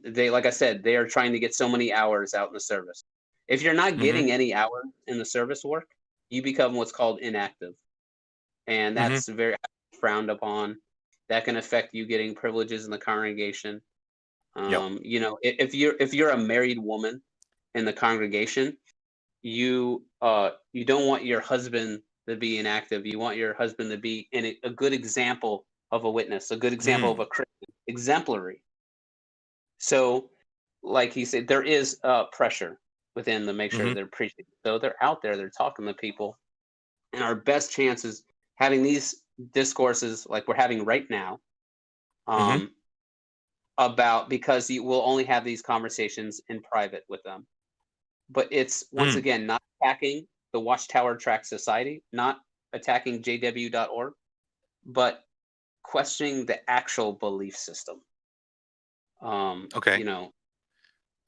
They, like I said, they are trying to get so many hours out in the service. If you're not getting any hours in the service work, you become what's called inactive, and that's very frowned upon. That can affect you getting privileges in the congregation. You know, if you're a married woman in the congregation, you don't want your husband to be inactive. You want your husband to be a good example of a witness, a good example of a Christian, exemplary. So, like he said, there is pressure within to make sure they're preaching. So they're out there, they're talking to people, and our best chance is having these discourses like we're having right now, about, because you will only have these conversations in private with them. But it's, once again, not attacking the Watchtower Tract Society, not attacking jw.org, but questioning the actual belief system. You know,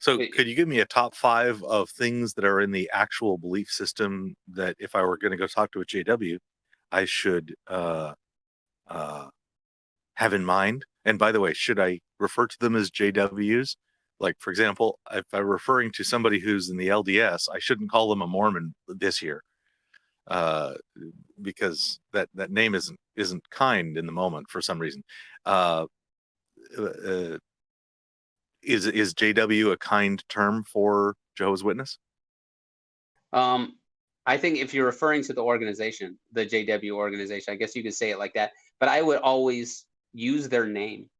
so could you give me a top 5 of things that are in the actual belief system that if I were going to go talk to a JW, I should have in mind? And by the way, should I refer to them as JWs? Like, for example, if I'm referring to somebody who's in the LDS, I shouldn't call them a Mormon this year, because that name isn't kind in the moment for some reason. Is JW a kind term for Jehovah's Witness? I think if you're referring to the organization, the JW organization, I guess you could say it like that. But I would always use their name.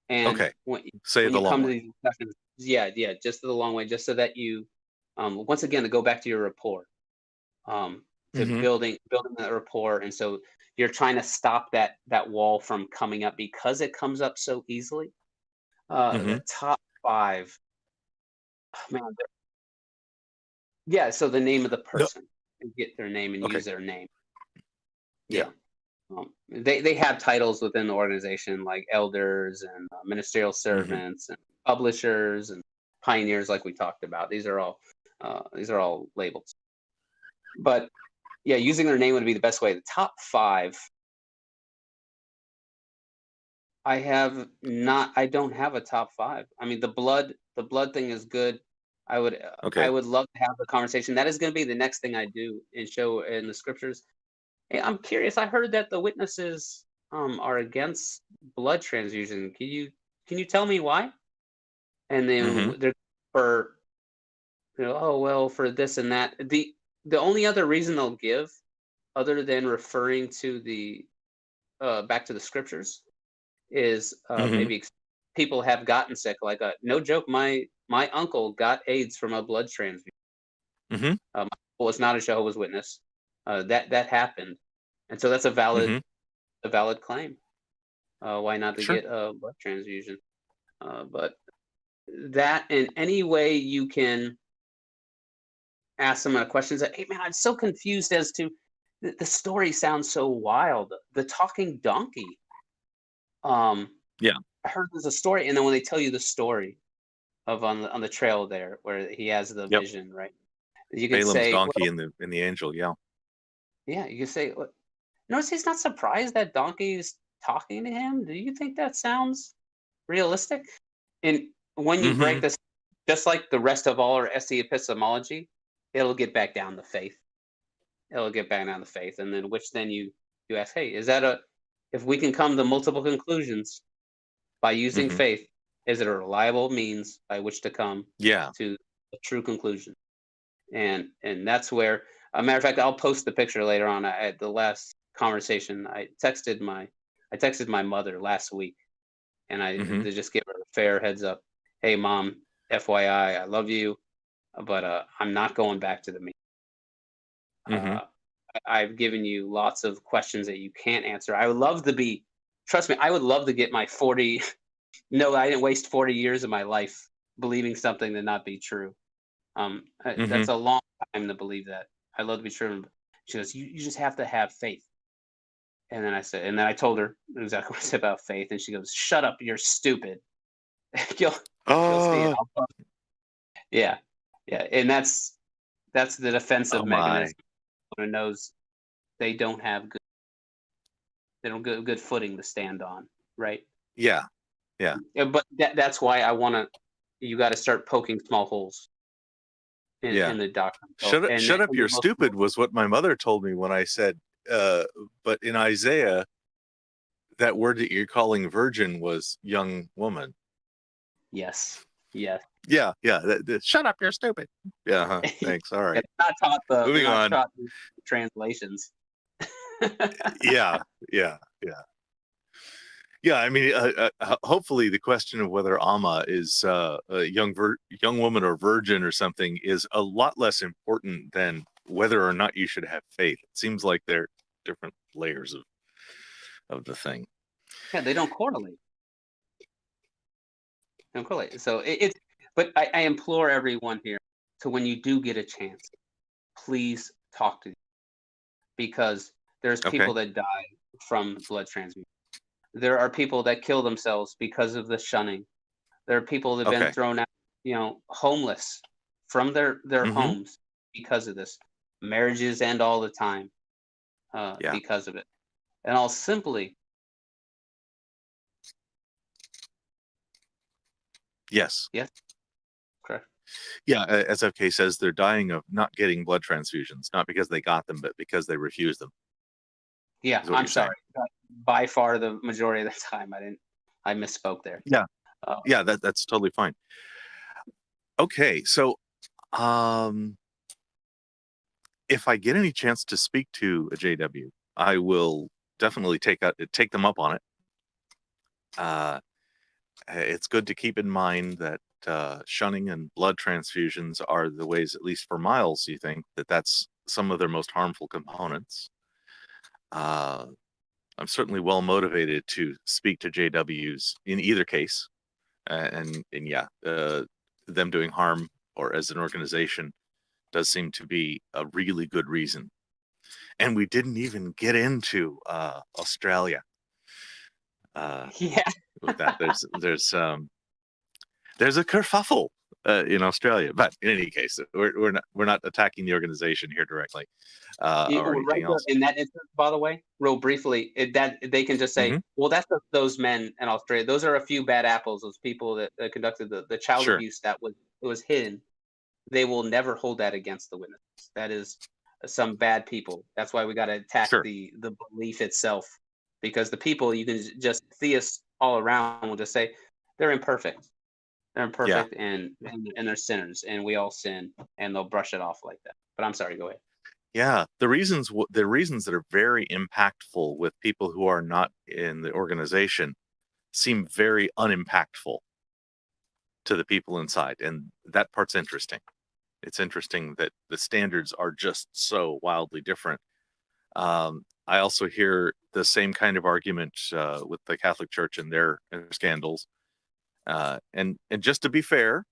And when say when the you long come way. to these discussions, just the long way, just so that you, once again, to go back to your rapport, to building that rapport, and so you're trying to stop that wall from coming up, because it comes up so easily. The top 5, man. Yeah, so the name of the person, and get their name and use their name. Yeah. They have titles within the organization like elders and ministerial servants and publishers and pioneers, like we talked about. These are all labels. But yeah, using their name would be the best way. The top 5, I don't have a top 5. I mean, the blood thing is good. I would love to have the conversation. That is going to be the next thing I do and show in the scriptures. Hey, I'm curious. I heard that the witnesses are against blood transfusion. Can you tell me why? And then they're for, oh well, for this and that. The only other reason they'll give other than referring to the back to the scriptures, is maybe people have gotten sick. Like, no joke, my uncle got AIDS from a blood transfusion. Mm-hmm. My uncle was not a Jehovah's Witness. That happened, and so that's a valid claim. Why not to get a blood transfusion? But that, in any way you can ask them questions that, hey man, I'm so confused as to the story sounds so wild. The talking donkey. Yeah. I heard there's a story, and then when they tell you the story of on the trail there where he has the vision, right? You can Balaam's say donkey and the angel, yeah. Yeah, you can say, notice he's not surprised that donkey's talking to him. Do you think that sounds realistic? And when you break this, just like the rest of all our Street Epistemology, it'll get back down to faith. It'll get back down to faith, and then you ask, hey, is that if we can come to multiple conclusions by using faith, is it a reliable means by which to come to a true conclusion? And that's where, a matter of fact, I'll post the picture later on. At the last conversation, I texted my mother last week, and I to just give her a fair heads up. Hey, Mom, FYI, I love you, but I'm not going back to the meeting. I've given you lots of questions that you can't answer. I would love to be, trust me, I would love to get my 40. No, I didn't waste 40 years of my life believing something to not be true. That's a long time to believe that. I love to be true. She goes, you just have to have faith. And then I told her exactly what I said about faith, and she goes, "Shut up, you're stupid." you'll see. Yeah, and that's the defensive mechanism. Who knows they don't have good footing to stand on, right? Yeah. But that's why you got to start poking small holes in the doctrine. Shut up, you're stupid was what my mother told me when I said, but in Isaiah, that word that you're calling virgin was young woman. Yes. Yeah. Shut up, you're stupid. Yeah. Thanks. All right. It's not taught Moving on. Taught the translations. Yeah. I mean, hopefully, the question of whether Amma is a young woman or virgin or something is a lot less important than whether or not you should have faith. It seems like they're different layers of the thing. Yeah, they don't correlate. So but I implore everyone here to, when you do get a chance, please talk to them, because there's people that die from blood transfusion. There are people that kill themselves because of the shunning. There are people that have been thrown out, homeless from their homes because of this. Marriages end all the time because of it. And I'll simply. Yes. Correct. Yeah, as FK says, they're dying of not getting blood transfusions, not because they got them, but because they refused them. Yeah, I'm sorry. By far the majority of the time, I misspoke there. Yeah, that's totally fine. Okay, so if I get any chance to speak to a JW, I will definitely take them up on it. It's good to keep in mind that shunning and blood transfusions are the ways, at least for Miles, you think that's some of their most harmful components. I'm certainly well motivated to speak to JWs in either case, and them doing harm or as an organization does seem to be a really good reason. And we didn't even get into Australia. With that, there's a kerfuffle in Australia, but in any case, we're not attacking the organization here directly. Or anything else. In that instance, by the way, real briefly, that they can just say, well, that's those men in Australia. Those are a few bad apples. Those people that conducted the child abuse that was hidden. They will never hold that against the witnesses. That is some bad people. That's why we got to attack the belief itself, because the people, you can just see us all around, will just say they're imperfect. They're imperfect and they're sinners, and we all sin, and they'll brush it off like that. But I'm sorry, go ahead. Yeah, the reasons that are very impactful with people who are not in the organization seem very unimpactful to the people inside, and that part's interesting. It's interesting that the standards are just so wildly different. I also hear the same kind of argument with the Catholic Church and their scandals. And just to be fair,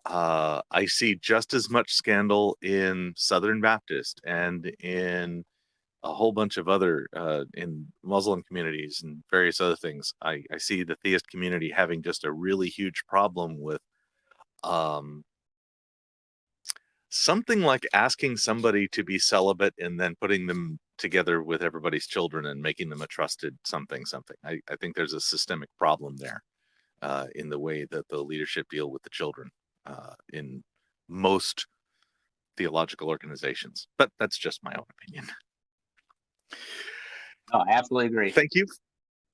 I see just as much scandal in Southern Baptist and in a whole bunch of other in Muslim communities and various other things. I see the theist community having just a really huge problem with something like asking somebody to be celibate and then putting them together with everybody's children and making them a trusted something. I think there's a systemic problem there in the way that the leadership deal with the children in most theological organizations. But that's just my own opinion. Oh, I absolutely agree. Thank you.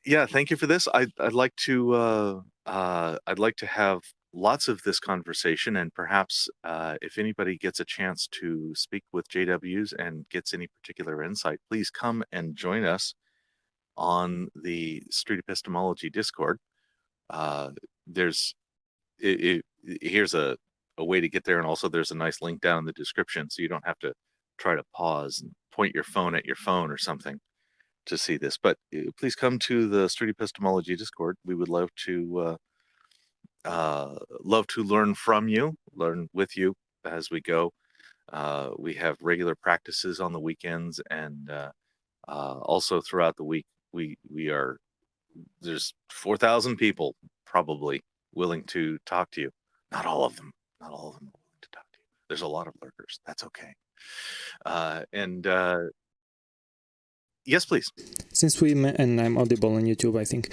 Yeah, thank you for this. I'd like to have lots of this conversation, and perhaps if anybody gets a chance to speak with JWs and gets any particular insight, please come and join us on the Street Epistemology Discord. Here's a way to get there, and also there's a nice link down in the description, so you don't have to try to pause and point your phone at your phone or something to see this. But please come to the Street Epistemology Discord. We would love to learn from you, learn with you as we go. We have regular practices on the weekends, and also throughout the week. There's 4,000 people probably willing to talk to you. Not all of them are willing to talk to you. There's a lot of lurkers. That's okay. Yes, please. Since and I'm audible on YouTube, I think.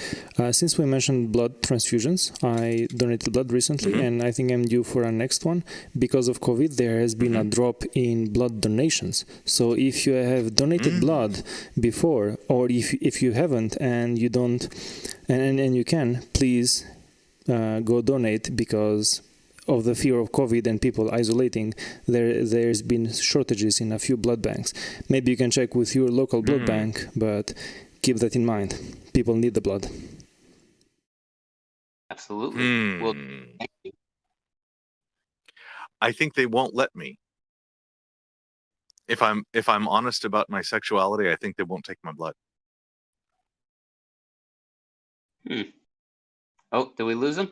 Since we mentioned blood transfusions, I donated blood recently, and I think I'm due for our next one. Because of COVID, there has been a drop in blood donations. So if you have donated blood before, or if you haven't and you don't, and you can, please go donate, because of the fear of COVID and people isolating, there's been shortages in a few blood banks. Maybe you can check with your local blood bank, but keep that in mind. People need the blood. Absolutely. Well, thank you. I think they won't let me. If I'm honest about my sexuality, I think they won't take my blood. Oh, did we lose him?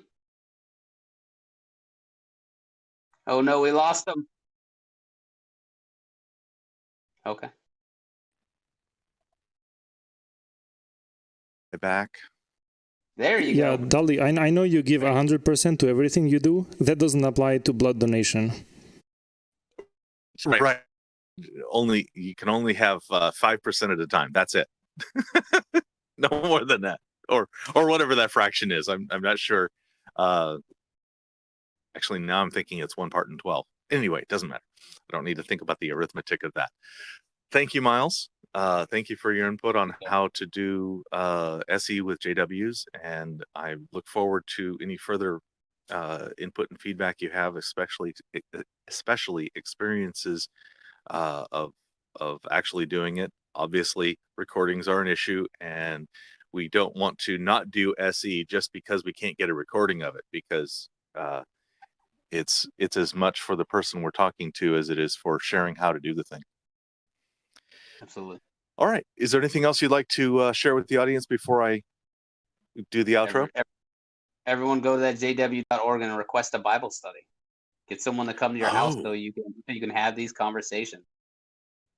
Oh no, we lost him. Okay. Back. There you go. Yeah, Dali, I know you give 100% to everything you do. That doesn't apply to blood donation. Right. You can only have 5% at a time. That's it. No more than that, or whatever that fraction is. I'm not sure. Actually, now I'm thinking it's 1 part in 12. Anyway, it doesn't matter. I don't need to think about the arithmetic of that. Thank you, Miles. Thank you for your input on how to do SE with JWs, and I look forward to any further input and feedback you have, especially experiences of actually doing it. Obviously, recordings are an issue, and we don't want to not do SE just because we can't get a recording of it, because it's as much for the person we're talking to as it is for sharing how to do the thing. Absolutely. All right. Is there anything else you'd like to share with the audience before I do the outro? Everyone go to that jw.org and request a Bible study. Get someone to come to your house so you can have these conversations.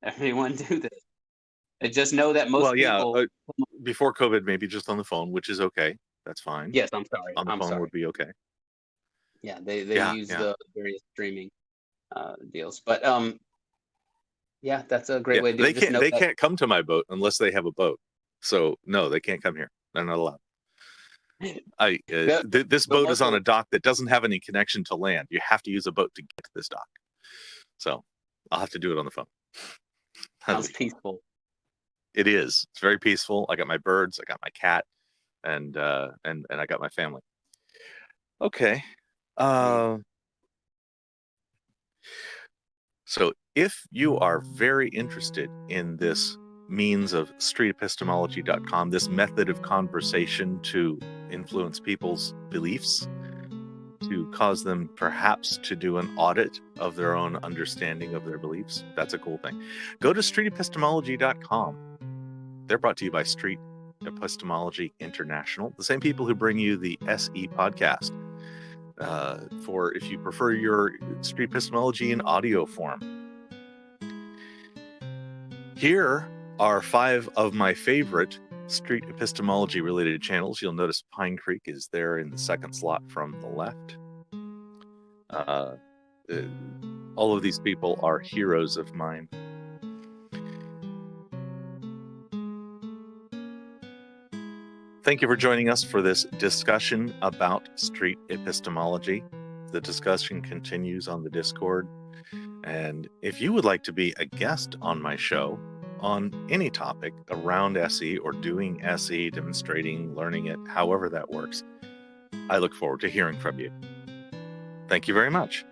Everyone do this. And just know that most people... before COVID, maybe just on the phone, which is okay. That's fine. Yes, I'm sorry. On the phone would be okay. Yeah, they use the various streaming deals. But yeah, that's a great way to do it. They can't come to my boat unless they have a boat. So no, they can't come here. They're not allowed. This boat is on a dock that doesn't have any connection to land. You have to use a boat to get to this dock. So I'll have to do it on the phone. Sounds peaceful. It is. It's very peaceful. I got my birds, I got my cat, and I got my family. Okay. So If you are very interested in this means of streetepistemology.com, this method of conversation to influence people's beliefs, to cause them perhaps to do an audit of their own understanding of their beliefs, that's a cool thing. Go to streetepistemology.com. They're brought to you by Street Epistemology International, the same people who bring you the SE podcast. For if you prefer your Street Epistemology in audio form. Here are 5 of my favorite Street Epistemology related channels. You'll notice Pine Creek is there in the second slot from the left. All of these people are heroes of mine. Thank you for joining us for this discussion about street epistemology. The discussion continues on the Discord. And if you would like to be a guest on my show on any topic around SE or doing SE, demonstrating, learning it, however that works, I look forward to hearing from you. Thank you very much.